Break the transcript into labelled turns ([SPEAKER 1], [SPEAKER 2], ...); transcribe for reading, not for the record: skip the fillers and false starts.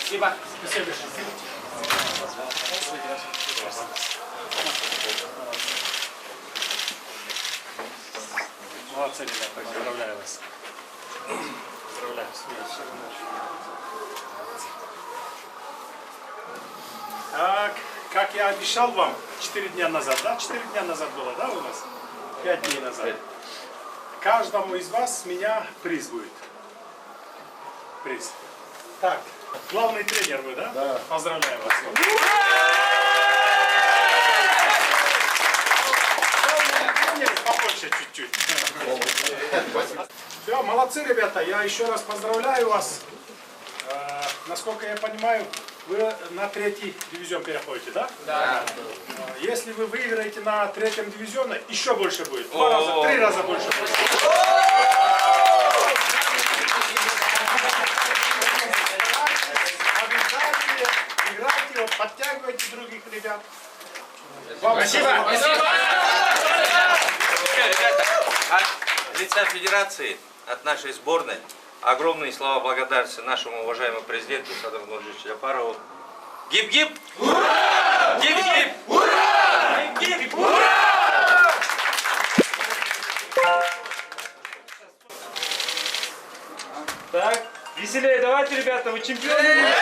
[SPEAKER 1] Спасибо. Спасибо. Молодцы, ребята, поздравляю вас. Поздравляю. Как я обещал вам 4 дня назад, да? 4 дня назад было, да, у нас? 5 дней назад. Каждому из вас с меня приз будет. Приз. Так, главный тренер вы, да? Да. Поздравляю вас. Побольше чуть-чуть. Все, молодцы, ребята. Я еще раз поздравляю вас. Насколько я понимаю, вы на 3-й дивизион переходите, да? Да. Если вы выиграете на 3-м дивизионе, еще больше будет. 2 раза, 3 раза больше будет. Обязательно играйте, подтягивайте других ребят. Спасибо.
[SPEAKER 2] Ребята, от лица федерации, от нашей сборной, огромные слова благодарности нашему уважаемому президенту Садыру Нуржичу Джапарову. Гип-гип! Ура! Гип-гип! Ура! Гип-гип! Ура!
[SPEAKER 3] Так, веселее давайте, ребята, вы чемпионы!